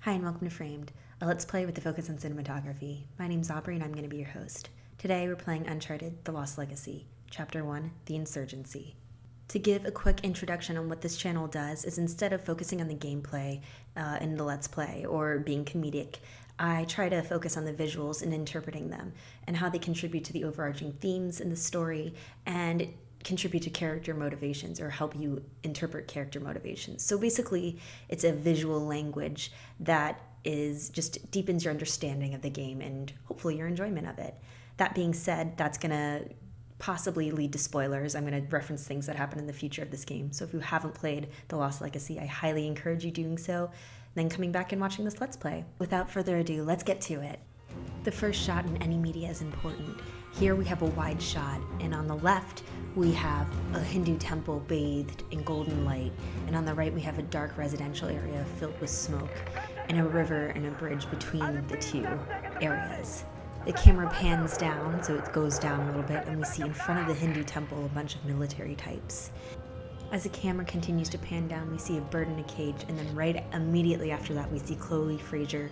Hi and welcome to Framed, a Let's Play with the focus on cinematography. My name's Aubrey and I'm going to be your host. Today we're playing Uncharted The Lost Legacy, Chapter 1, The Insurgency. To give a quick introduction on what this channel does is instead of focusing on the gameplay in the Let's Play or being comedic, I try to focus on the visuals and interpreting them and how they contribute to the overarching themes in the story and contribute to character motivations or help you interpret character motivations. So basically, it's a visual language that just deepens your understanding of the game and hopefully your enjoyment of it. That being said, that's going to possibly lead to spoilers. I'm going to reference things that happen in the future of this game. So if you haven't played The Lost Legacy, I highly encourage you doing so, then coming back and watching this Let's Play. Without further ado, let's get to it. The first shot in any media is important. Here we have a wide shot, and on the left we have a Hindu temple bathed in golden light, and on the right we have a dark residential area filled with smoke, and a river and a bridge between the two areas. The camera pans down, so it goes down a little bit, and we see in front of the Hindu temple a bunch of military types. As the camera continues to pan down, we see a bird in a cage, and then right immediately after that we see Chloe Fraser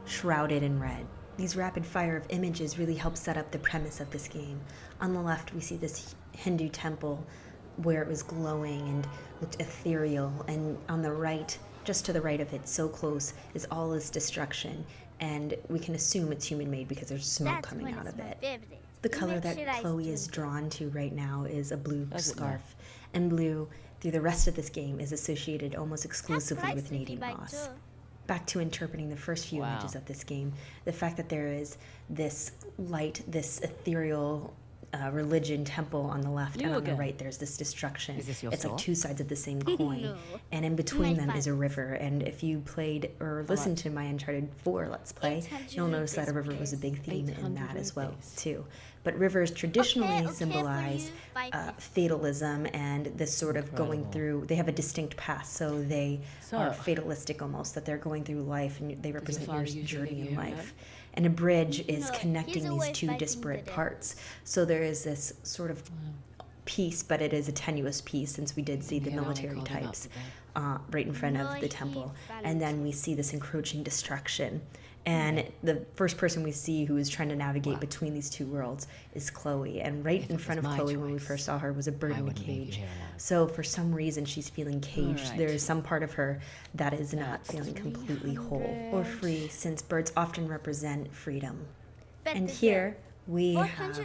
shrouded in red. These rapid fire of images really help set up the premise of this game. On the left, we see this Hindu temple where it was glowing and looked ethereal, and on the right, just to the right of it, so close, is all this destruction, and we can assume it's human-made because there's smoke coming out of it. The color that Chloe is drawn to right now is a blue scarf, and blue, through the rest of this game, is associated almost exclusively with Nadine Moss. Back to interpreting the first few images of this game, the fact that there is this light, this ethereal religion temple on the left, and on the right there's this destruction. It's like two sides of the same coin. No. And in between them is a river, and if you played or listened to my Uncharted 4 Let's Play, you'll notice that a river was a big theme in that as well too. But rivers traditionally symbolize fatalism and this sort of going through, they have a distinct past, so they are fatalistic almost, that they're going through life and they represent your journey in life. And a bridge is connecting these two disparate parts. So there is this sort of peace, but it is a tenuous peace since we did see the military types right in front of the temple. And then we see this encroaching destruction. And the first person we see who is trying to navigate between these two worlds is Chloe. And right in front of Chloe when we first saw her was a bird in a cage. So for some reason she's feeling caged. There is some part of her that is not feeling completely whole or free, since birds often represent freedom. And here we have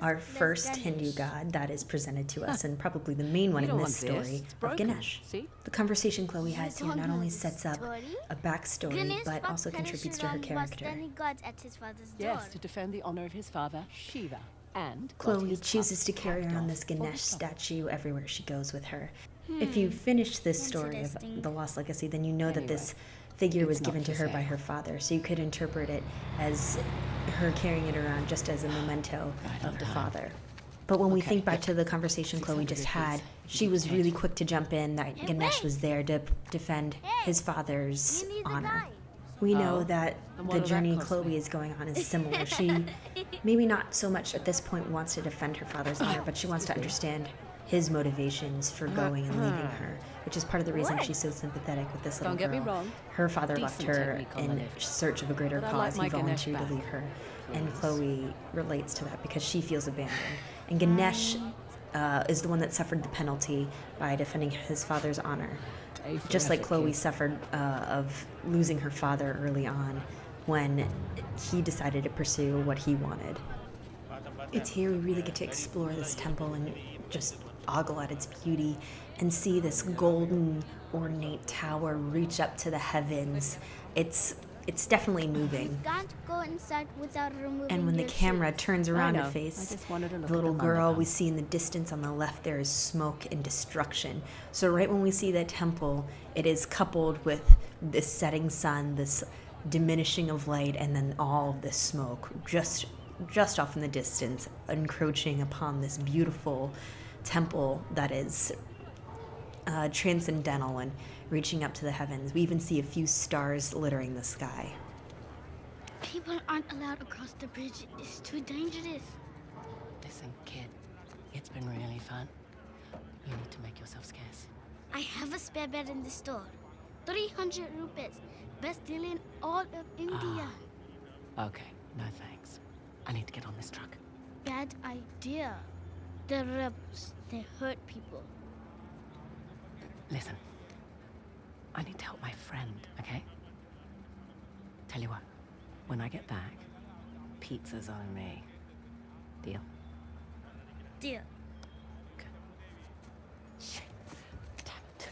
our first Hindu god that is presented to us, and probably the main one in this story, of Ganesh. The conversation Chloe has here not only sets up a backstory, but also contributes to her character. Yes, to defend the honor of his father, Shiva. And Chloe chooses to carry around this Ganesh statue everywhere she goes with her. If you finish this story of The Lost Legacy, then you know that this figure was given to her by her father, so you could interpret it as her carrying it around just as a memento of the father. But when we think back to the conversation Chloe just had, she was really quick to jump in that Ganesh was there to defend his father's honor. We know that the journey Chloe is going on is similar. She maybe not so much at this point wants to defend her father's honor, but she wants to understand his motivations for going and leaving her, which is part of the reason she's so sympathetic with this little girl. Don't get me wrong. Her father left her in search of a greater cause. He volunteered to leave her, and Chloe relates to that because she feels abandoned. And Ganesh is the one that suffered the penalty by defending his father's honor, just like Chloe suffered of losing her father early on when he decided to pursue what he wanted. It's here we really get to explore this temple and just ogle at its beauty and see this golden ornate tower reach up to the heavens. It's definitely moving. And when the camera turns around to face the little girl we see in the distance on the left, there is smoke and destruction. So right when we see the temple, it is coupled with this setting sun, this diminishing of light, and then all of this smoke just off in the distance, encroaching upon this beautiful temple that is transcendental and reaching up to the heavens. We even see a few stars littering the sky. People aren't allowed across the bridge. It's too dangerous. Listen, kid, it's been really fun. You need to make yourself scarce. I have a spare bed in the store. 300 rupees. Best deal in all of India. Okay, no thanks. I need to get on this truck. Bad idea. The rebels, they hurt people. Listen, I need to help my friend, okay? Tell you what, when I get back, pizza's on me. Deal? Deal. Good. Shit. Damn it.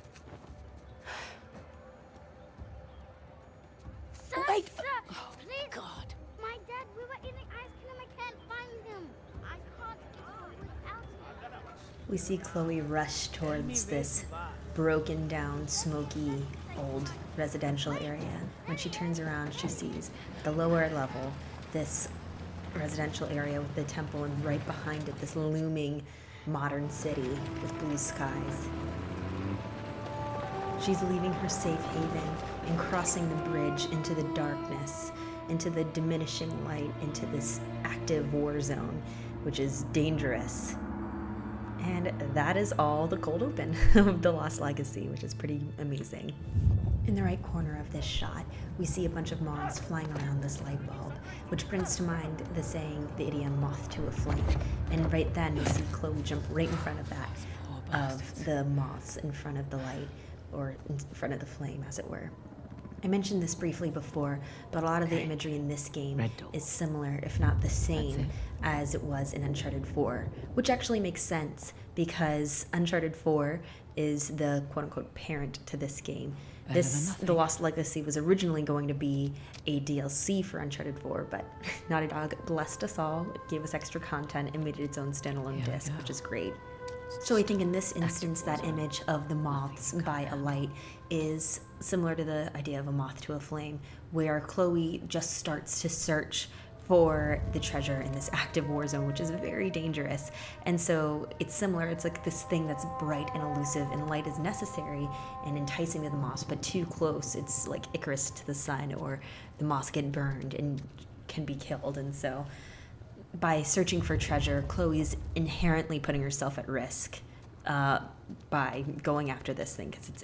Sir, Wait! sir, Oh, please. God. My dad, we were eating ice cream. I can't find him. I can't go without him. We see Chloe rush towards this broken down, smoky, old residential area. When she turns around, she sees the lower level, this residential area with the temple, and right behind it, this looming modern city with blue skies. She's leaving her safe haven and crossing the bridge into the darkness, into the diminishing light, into this active war zone, which is dangerous. And that is all the cold open of The Lost Legacy, which is pretty amazing. In the right corner of this shot, we see a bunch of moths flying around this light bulb, which brings to mind the saying, the idiom, moth to a flame. And right then, we see Chloe jump right in front of that, of the moths in front of the light, or in front of the flame, as it were. I mentioned this briefly before, but a lot of the imagery in this game is similar, if not the same, as it was in Uncharted 4, which actually makes sense because Uncharted 4 is the quote-unquote parent to this game. The Lost Legacy was originally going to be a DLC for Uncharted 4, but Naughty Dog blessed us all, it gave us extra content, and made it its own standalone disc, which is great. So I think in this instance, that image of the moths by a light is similar to the idea of a moth to a flame, where Chloe just starts to search for the treasure in this active war zone, which is very dangerous. And so it's similar. It's like this thing that's bright and elusive, and light is necessary and enticing to the moths, but too close, it's like Icarus to the sun, or the moths get burned and can be killed. And so by searching for treasure, Chloe's inherently putting herself at risk by going after this thing, because it's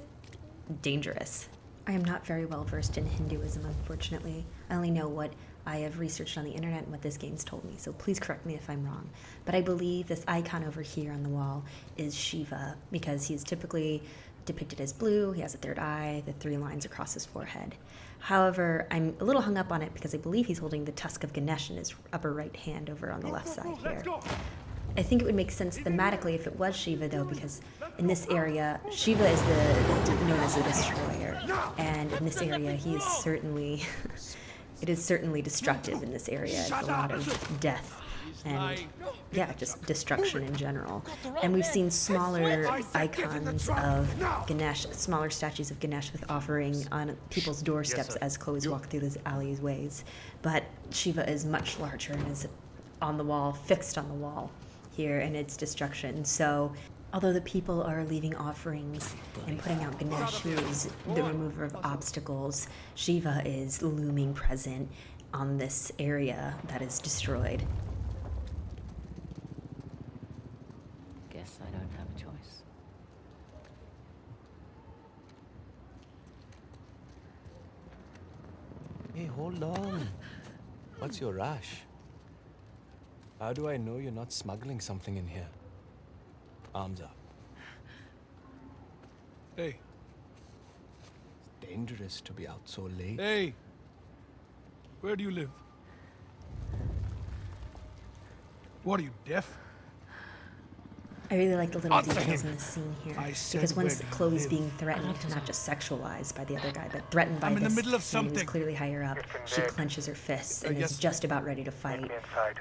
dangerous. I am not very well versed in Hinduism, unfortunately. I only know what I have researched on the internet and what this game's told me, so please correct me if I'm wrong. But I believe this icon over here on the wall is Shiva, because he's typically depicted as blue, he has a third eye, the 3 lines across his forehead. However, I'm a little hung up on it because I believe he's holding the tusk of Ganesh in his upper right hand over on the left side here. I think it would make sense thematically if it was Shiva, though, because in this area, Shiva is known as the Destroyer, and in this area, he is certainly, it is certainly destructive in this area. It's a lot of death and, yeah, just destruction in general. And we've seen smaller icons of Ganesh, smaller statues of Ganesh with offering on people's doorsteps as Chloe's walk through those alleyways. But Shiva is much larger and is on the wall, fixed on the wall here, and its destruction. So although the people are leaving offerings and putting out Ganesh, who is the remover of obstacles, Shiva is looming present on this area that is destroyed. Guess I don't have a choice. Hey, hold on. What's your rush? How do I know you're not smuggling something in here? Arms up. Hey. It's dangerous to be out so late. Hey. Where do you live? What are you, deaf? I really like the little details in the scene here, because once where Chloe's live. being threatened, not just sexualized by the other guy, but threatened by I'm in the this middle of man who's something. clearly higher up, she clenches her fists and yes. is just about ready to fight.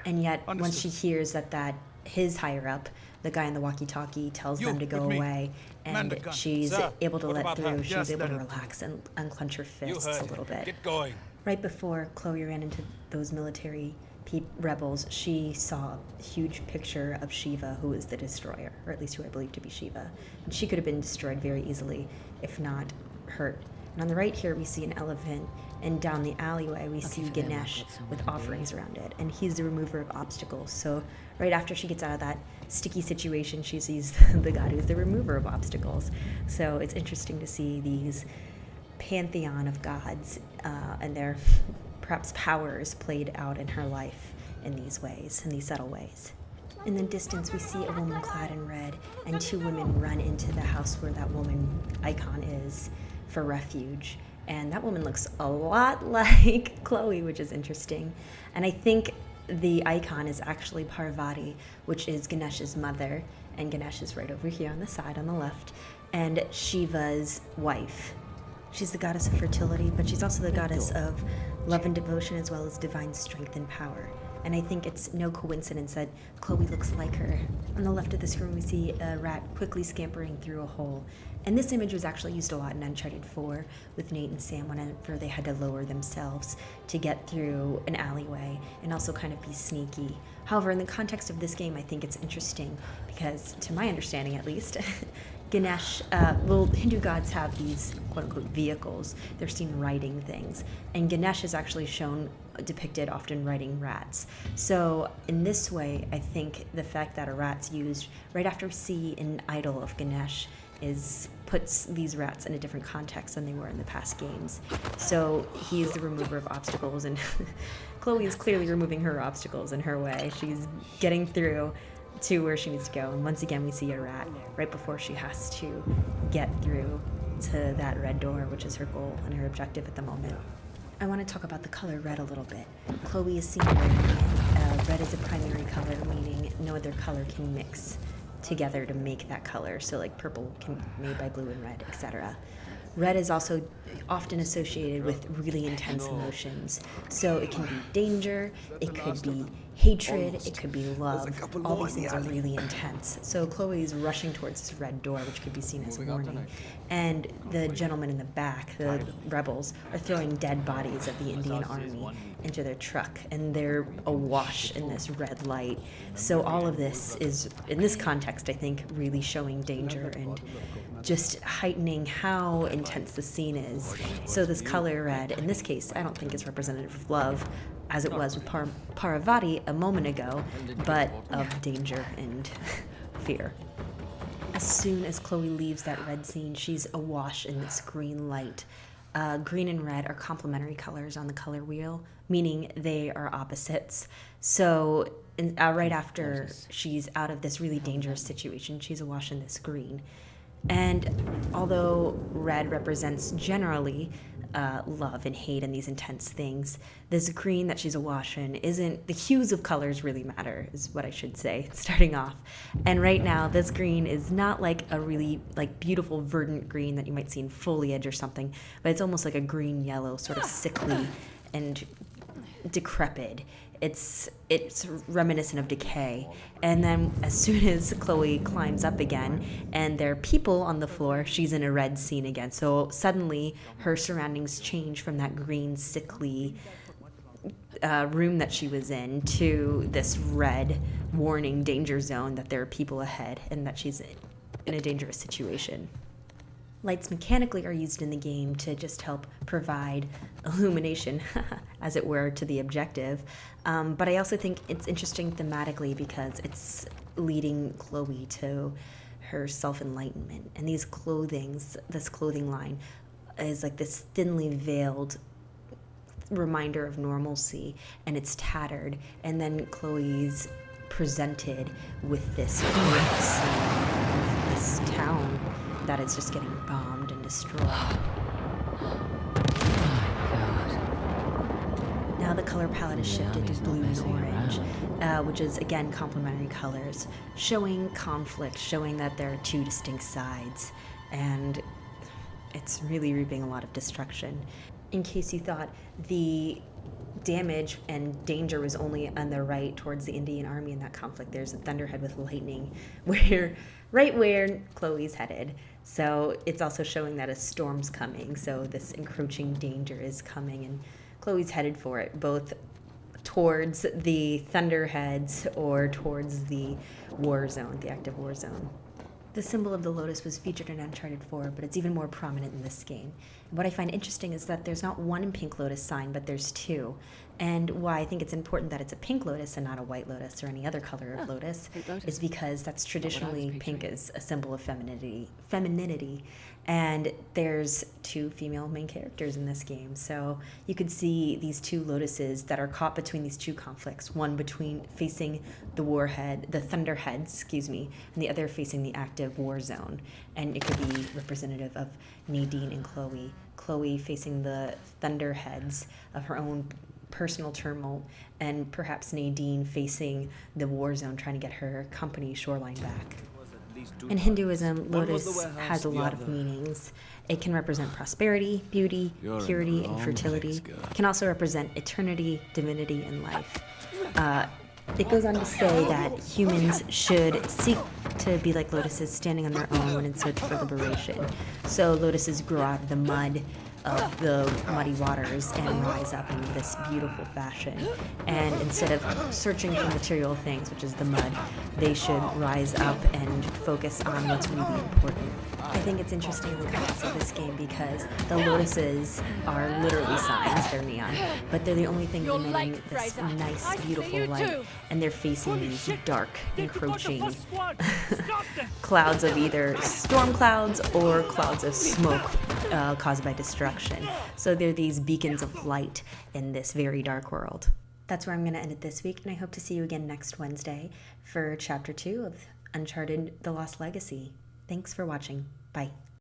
And yet, once she hears that his higher up, the guy in the walkie-talkie, tells You, them to go with me. away, Man and the gun. she's Sir, able to what let about through, her? she's Just able to let her relax and unclench her You fists heard a little him. bit. Get going. Right before Chloe ran into those military rebels, she saw a huge picture of Shiva, who is the destroyer, or at least who I believe to be Shiva. And she could have been destroyed very easily, if not hurt. And on the right here, we see an elephant, and down the alleyway, we see for them, Ganesh I've got with somewhere to offerings around it. And he's the remover of obstacles. So right after she gets out of that sticky situation, she sees the god who's the remover of obstacles. So it's interesting to see these pantheon of gods and their perhaps powers played out in her life in these ways, in these subtle ways. In the distance, we see a woman clad in red, and two women run into the house where that woman icon is for refuge. And that woman looks a lot like Chloe, which is interesting. And I think the icon is actually Parvati, which is Ganesh's mother, and Ganesh is right over here on the side on the left, and Shiva's wife. She's the goddess of fertility, but she's also the goddess of love and devotion, as well as divine strength and power. And I think it's no coincidence that Chloe looks like her. On the left of the screen, we see a rat quickly scampering through a hole. And this image was actually used a lot in Uncharted 4 with Nate and Sam whenever they had to lower themselves to get through an alleyway and also kind of be sneaky. However, in the context of this game, I think it's interesting because, to my understanding at least, Ganesh, Hindu gods have these quote-unquote vehicles. They're seen riding things. And Ganesh is actually shown depicted often riding rats. So in this way, I think the fact that a rat's used right after we see an idol of Ganesh puts these rats in a different context than they were in the past games. So he is the remover of obstacles, and Chloe is clearly removing her obstacles in her way. She's getting through to where she needs to go. And once again, we see a rat right before she has to get through to that red door, which is her goal and her objective at the moment. I want to talk about the color red a little bit. Chloe is seen wearing it. Red is a primary color, meaning no other color can mix together to make that color. So like purple can be made by blue and red, etc. Red is also often associated with really intense emotions. So it can be danger, it could be hatred, it could be love. All these things are really intense. So Chloe is rushing towards this red door, which could be seen as a warning. And the gentlemen in the back, the rebels, are throwing dead bodies of the Indian army into their truck, and they're awash in this red light. So all of this is, in this context, I think, really showing danger and just heightening how intense the scene is. So this color red, in this case, I don't think is representative of love, as it was with Parvati a moment ago, but of danger and fear. As soon as Chloe leaves that red scene, she's awash in this green light. Green and red are complementary colors on the color wheel, meaning they are opposites. So right after she's out of this really dangerous situation, she's awash in this green. And although red represents generally love and hate and these intense things, this green that she's awash in isn't, the hues of colors really matter, is what I should say, starting off. And right now, this green is not like a really like beautiful verdant green that you might see in foliage or something, but it's almost like a green-yellow, sort of sickly and decrepit. It's reminiscent of decay. And then as soon as Chloe climbs up again and there are people on the floor, she's in a red scene again. So suddenly her surroundings change from that green, sickly room that she was in to this red warning danger zone that there are people ahead and that she's in a dangerous situation. Lights mechanically are used in the game to just help provide illumination, as it were, to the objective. But I also think it's interesting thematically because it's leading Chloe to her self-enlightenment. And this clothing line is like this thinly veiled reminder of normalcy, and it's tattered. And then Chloe's presented with this scene of this town that is just getting bombed and destroyed. Now the color palette is shifted to blue and orange, which is again complementary colors, showing conflict, showing that there are two distinct sides, and it's really reaping a lot of destruction. In case you thought the damage and danger was only on the right towards the Indian army in that conflict, there's a thunderhead with lightning right where Chloe's headed. So it's also showing that a storm's coming, so this encroaching danger is coming, and Chloe's headed for it, both towards the thunderheads or towards the war zone, the active war zone. The symbol of the lotus was featured in Uncharted 4, but it's even more prominent in this game. And what I find interesting is that there's not one pink lotus sign, but there's two. And why I think it's important that it's a pink lotus and not a white lotus or any other color of lotus pink lotus. is because that's what I was traditionally pink picturing. is a symbol of femininity. And there's two female main characters in this game. So you could see these two lotuses that are caught between these two conflicts, one between facing the thunderheads, and the other facing the active war zone. And it could be representative of Nadine and Chloe. Chloe facing the thunderheads of her own personal turmoil, and perhaps Nadine facing the war zone trying to get her company shoreline back. In Hinduism, lotus has a lot of meanings. It can represent prosperity, beauty, You're in purity, the and wrong fertility. place, girl. It can also represent eternity, divinity, and life. It goes on to say that humans should seek to be like lotuses, standing on their own when in search for liberation. So lotuses grow out of the mud of the muddy waters and rise up in this beautiful fashion. And instead of searching for material things, which is the mud, they should rise up and focus on what's really important. I think it's interesting in the context of this game because the lotuses are literally signs, they're neon, but they're the only thing emitting this nice, beautiful light, and they're facing these dark, encroaching clouds of either storm clouds or clouds of smoke caused by destruction. So they're these beacons of light in this very dark world. That's where I'm going to end it this week, and I hope to see you again next Wednesday for Chapter 2 of Uncharted The Lost Legacy. Thanks for watching. Bye.